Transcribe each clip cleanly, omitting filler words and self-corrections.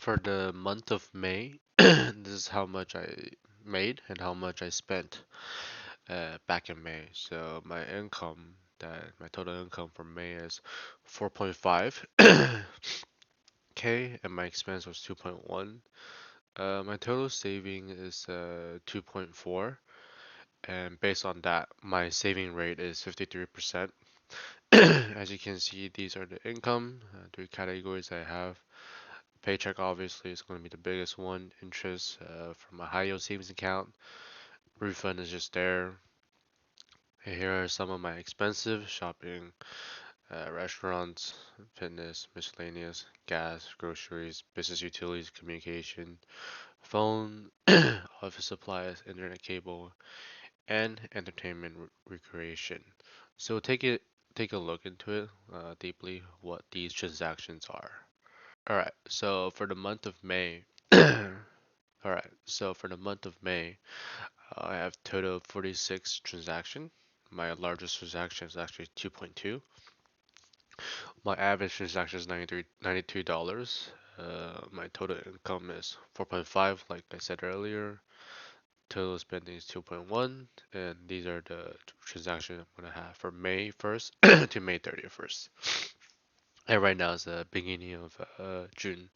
For the month of May, this is how much I made and how much I spent back in May. So my total income for May is 4.5 K and my expense was 2.1. My total saving is 2.4, and based on that, my saving rate is 53%. As you can see, these are the income, three categories I have. Paycheck obviously is going to be the biggest one. Interest from a high yield savings account. Refund is just there. Here are some of my expensive shopping, restaurants, fitness, miscellaneous, gas, groceries, business utilities, communication, phone, office supplies, internet cable, and entertainment recreation. So take a look into it deeply what these transactions are. All right. So for the month of May, all right. So for the month of May, I have total of 46 transaction. My largest transaction is actually 2.2. My average transaction is $92. My total income is 4.5, like I said earlier. Total spending is 2.1, and these are the transactions I'm gonna have for May 1st to May 31st. And right now is the beginning of June.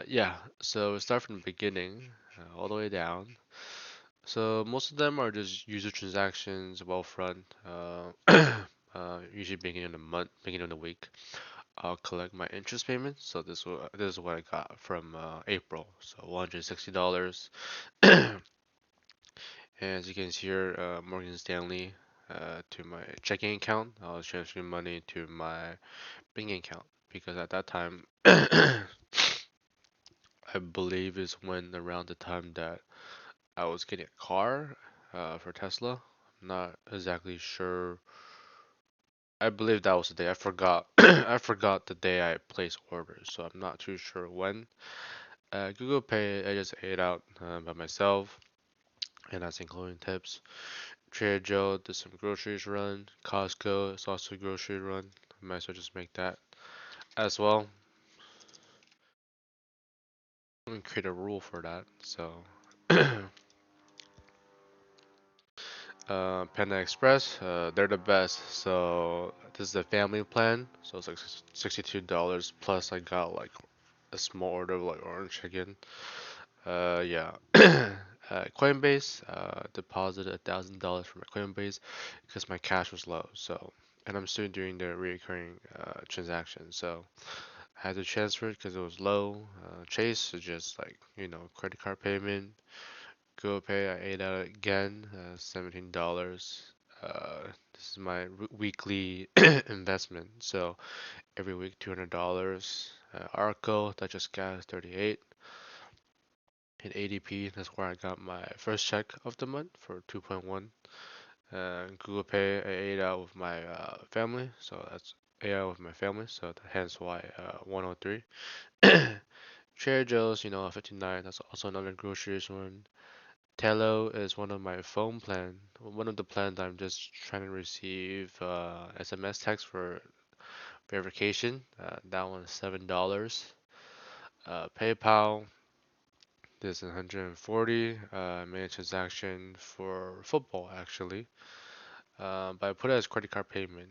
Yeah, so we start from the beginning all the way down. So most of them are just user transactions, Wealthfront, usually beginning of the month, beginning of the week. I'll collect my interest payments. So this is what I got from April. So $160. As you can see here, Morgan Stanley to my checking account. I was transferring money to my banking account because at that time, I believe is when around the time that I was getting a car for Tesla. I'm not exactly sure. I believe that was the day. I forgot. I forgot the day I placed orders, so I'm not too sure when. Google Pay, I just ate out by myself, and that's including tips. Trader Joe did some groceries run. Costco is also a grocery run. Might as well just make that as well. I'm gonna create a rule for that. So, Panda Express, they're the best. So this is the family plan. So it's like $62 plus. I got like a small order of like orange chicken. Yeah. Coinbase, deposited $1,000 from my Coinbase because my cash was low. So, and I'm still doing the recurring transaction. So I had to transfer it because it was low. Chase is just like credit card payment. Google Pay, I ate out again, $17. This is my weekly investment. So every week $200. Arco, that just got 38. In ADP, that's where I got my first check of the month for 2.1. Google Pay, I ate out with my family, so that's ate out with my family, so hence why 103. Trader Joe's, 59. That's also another groceries one. Tello is one of my phone plan. One of the plans I'm just trying to receive SMS text for verification. That one is $7. PayPal, this is 140. Made a transaction for football actually, but I put it as credit card payment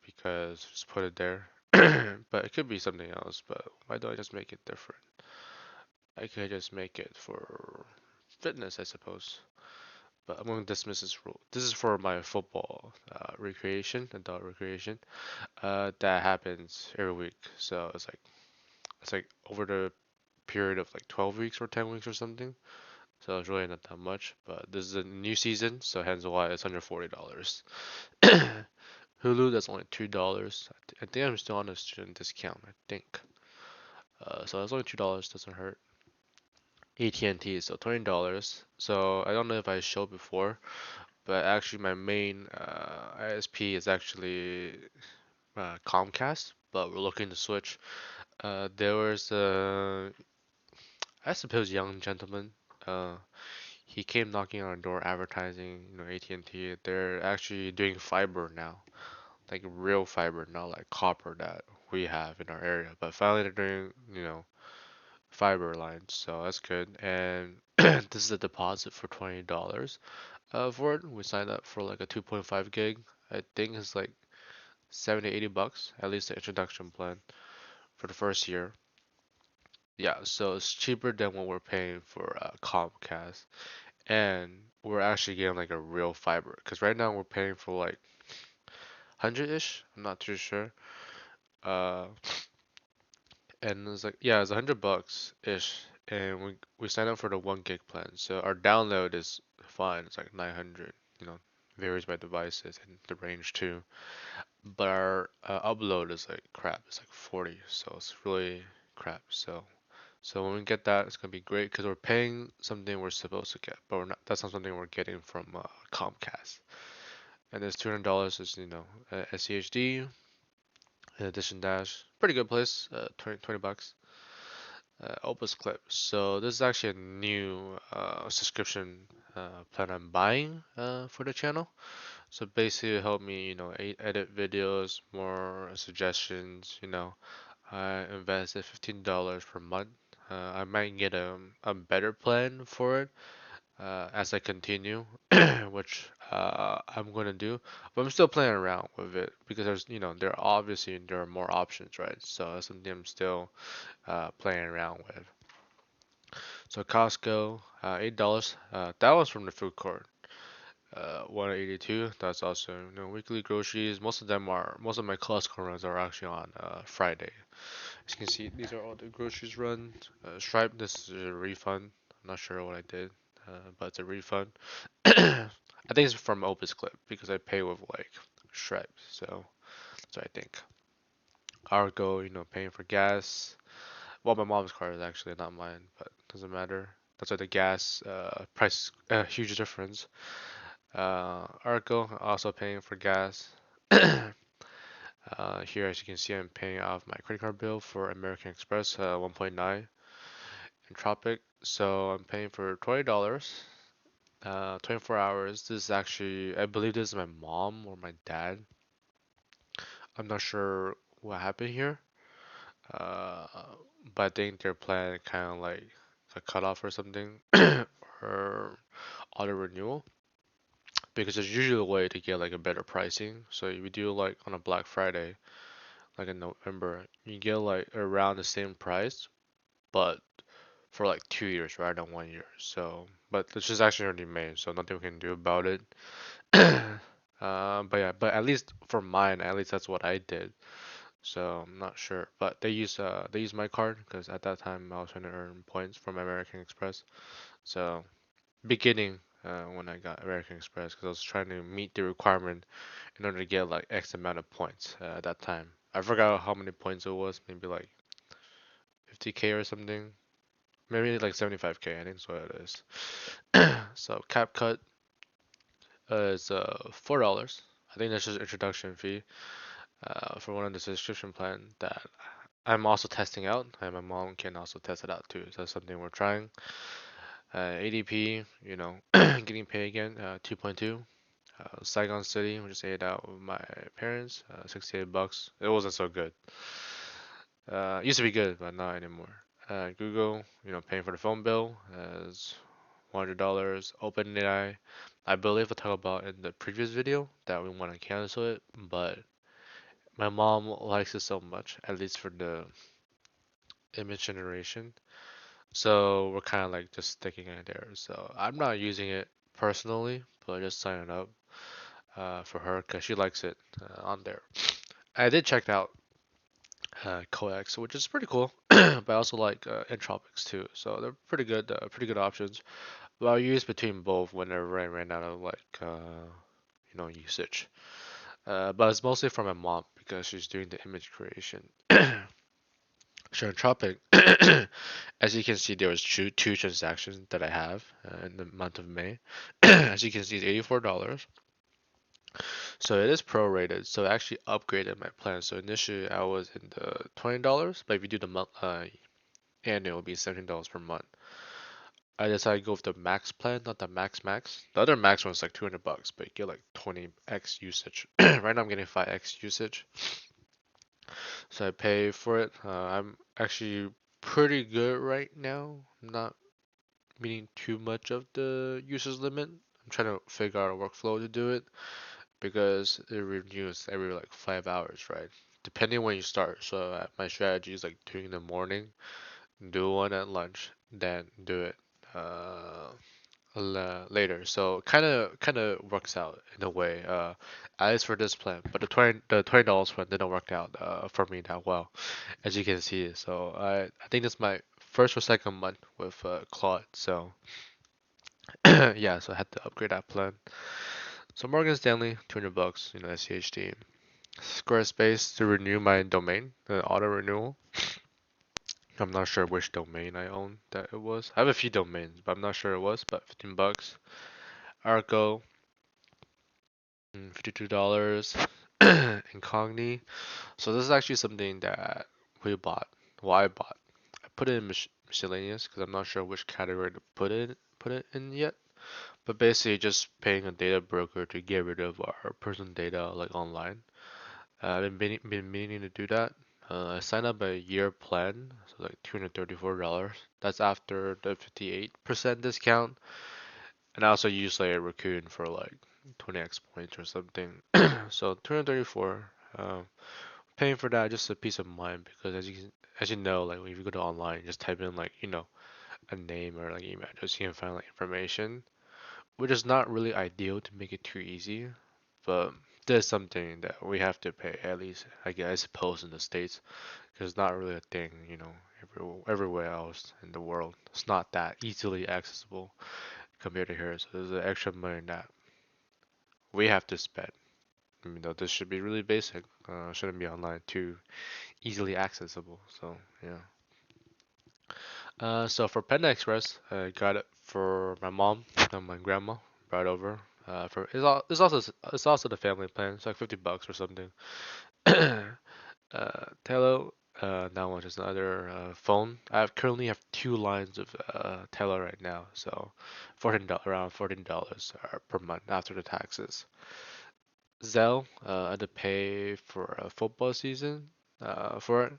because just put it there. But it could be something else. But why don't I just make it different? I could just make it for fitness, I suppose. But I'm going to dismiss this rule. This is for my football recreation, adult recreation. That happens every week. So it's like over the period of like 12 weeks or 10 weeks or something. So it's really not that much. But this is a new season, so hence why it's $140. Hulu, that's only $2. I think I'm still on a student discount. I think. So that's only $2. Doesn't hurt. AT&T is still $20. So I don't know if I showed before, but actually my main ISP is actually Comcast, but we're looking to switch. There was a, I suppose, young gentleman. Uh, he came knocking on our door advertising, AT&T. They're actually doing fiber now, like real fiber, not like copper that we have in our area. But finally, they're doing, fiber line, so that's good. And this is a deposit for $20 for it. We signed up for like a 2.5 gig. I think it's like 70, $80, at least the introduction plan for the first year. Yeah, so it's cheaper than what we're paying for Comcast, and we're actually getting like a real fiber. Because right now we're paying for like 100-ish. I'm not too sure. Uh, and it's like yeah, it's $100 ish, and we signed up for the 1 gig plan. So our download is fine. It's like 900. You know, varies by devices and the range too. But our upload is like crap. It's like 40, so it's really crap. So when we get that, it's gonna be great because we're paying something we're supposed to get, but we're not. That's not something we're getting from Comcast. And this $200 is SCHD in addition dash. Pretty good place. 20 bucks. Opus Clip. So this is actually a new subscription plan I'm buying for the channel. So basically, it helped me, edit videos, more suggestions. I invested $15 per month. I might get a better plan for it as I continue, which I'm gonna do. But I'm still playing around with it because there are more options, right? So that's something I'm still playing around with. So Costco, $8. That was from the food court. 182. That's also weekly groceries. Most of my Costco runs are actually on Friday. As you can see, these are all the groceries run. Stripe, this is a refund. I'm not sure what I did, but it's a refund. I think it's from Opus Clip because I pay with like Stripe, so that's what I think. Argo, paying for gas. Well, my mom's car is actually not mine, but doesn't matter. That's why the gas price huge difference. Argo also paying for gas. Here, as you can see, I'm paying off my credit card bill for American Express, 1.9 in Tropic. So I'm paying for $20, 24 hours. This is actually, I believe this is my mom or my dad. I'm not sure what happened here. Uh, but I think their plan kind of like a cutoff or something, or auto renewal. Because there's usually a way to get like a better pricing. So if you do like on a Black Friday, like in November, you get like around the same price, but for like 2 years rather than 1 year. So, but this is actually already made, so nothing we can do about it. But yeah, but at least for mine, at least that's what I did. So I'm not sure, but they use my card because at that time I was trying to earn points from American Express. So beginning when I got American Express because I was trying to meet the requirement in order to get like X amount of points at that time. I forgot how many points it was, maybe like 50K or something. Maybe like 75K, I think that's what it is. So CapCut is $4. I think that's just introduction fee for one of the subscription plan that I'm also testing out, and my mom can also test it out too. So that's something we're trying. ADP, getting paid again, 2.2. Saigon City, we just ate out with my parents, $68. It wasn't so good. Used to be good, but not anymore. Google, paying for the phone bill is $100. OpenAI, I believe I talked about in the previous video that we want to cancel it, but my mom likes it so much, at least for the image generation. So we're kind of like just sticking it there. So I'm not using it personally, but I just sign it up for her because she likes it on there. I did check out Coex, which is pretty cool, but I also like Entropics too. So they're pretty good options. But I'll use between both whenever I ran out of like usage. But it's mostly from my mom because she's doing the image creation. Sure, Entropic. As you can see, there was two transactions that I have in the month of May. As you can see, it's $84. So it is prorated. So I actually upgraded my plan. So initially I was in the $20, but if you do the month annual, it will be $17 per month. I decided to go with the max plan, not the max. The other max one was like $200, but you get like 20x usage. Right now I'm getting 5x usage. So I pay for it. I'm actually pretty good right now. I'm not meeting too much of the users limit. I'm trying to figure out a workflow to do it because it renews every like 5 hours, right? Depending when you start. So my strategy is like doing in the morning, do one at lunch, then do it uh, later. So kind of works out in a way. At least for this plan, but the $20 plan didn't work out for me that well, as you can see. So I think this is my first or second month with Claude. So yeah, so I had to upgrade that plan. So Morgan Stanley, $200, SCHD. Squarespace to renew my domain, the auto renewal. I'm not sure which domain I own that it was. I have a few domains, but I'm not sure it was, but $15. Arco, $52. Incogni. So this is actually something that we bought. Well, I bought. I put it in miscellaneous because I'm not sure which category to put it in yet. But basically, just paying a data broker to get rid of our personal data like online. I've been meaning to do that. I signed up a year plan, so like $234. That's after the 58% discount, and I also use like a Raccoon for like 20x points or something. So 234. Paying for that just a peace of mind because as you know, like when you go to online, just type in like a name or like email, just you can find like information, which is not really ideal to make it too easy, but there's something that we have to pay at least, I suppose in the States, because it's not really a thing, everywhere else in the world. It's not that easily accessible compared to here, so there's an extra money that we have to spend. This should be really basic. Shouldn't be online too easily accessible. So yeah. So for Panda Express, I got it for my mom and my grandma. Brought over. It's also the family plan. It's like $50 or something. Tello, that one is another phone. Currently have two lines of Tello right now, so around $14 per month after the taxes. Zelle, I had to pay for a football season for it.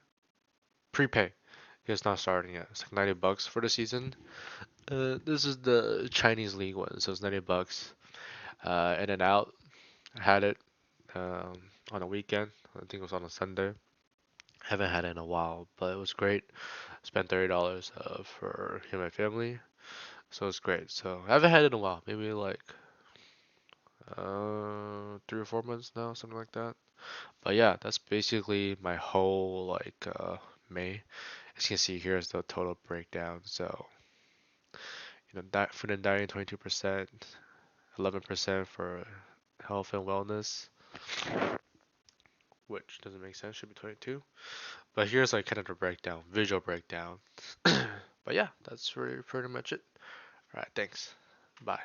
Prepay. It's not starting yet. It's like $90 for the season. This is the Chinese league one, so it's $90. In and out. I had it um, on a weekend. I think it was on a Sunday. Haven't had it in a while, but it was great. Spent $30 for him and my family, so it's great. So I haven't had it in a while, maybe like 3 or 4 months now, something like that. But yeah, that's basically my whole like May. As you can see, here's the total breakdown. So that food and dining 22%, 11% for health and wellness, which doesn't make sense. Should be 22. But here's like kind of the breakdown, visual breakdown. But yeah, that's pretty much it. All right, thanks. Bye.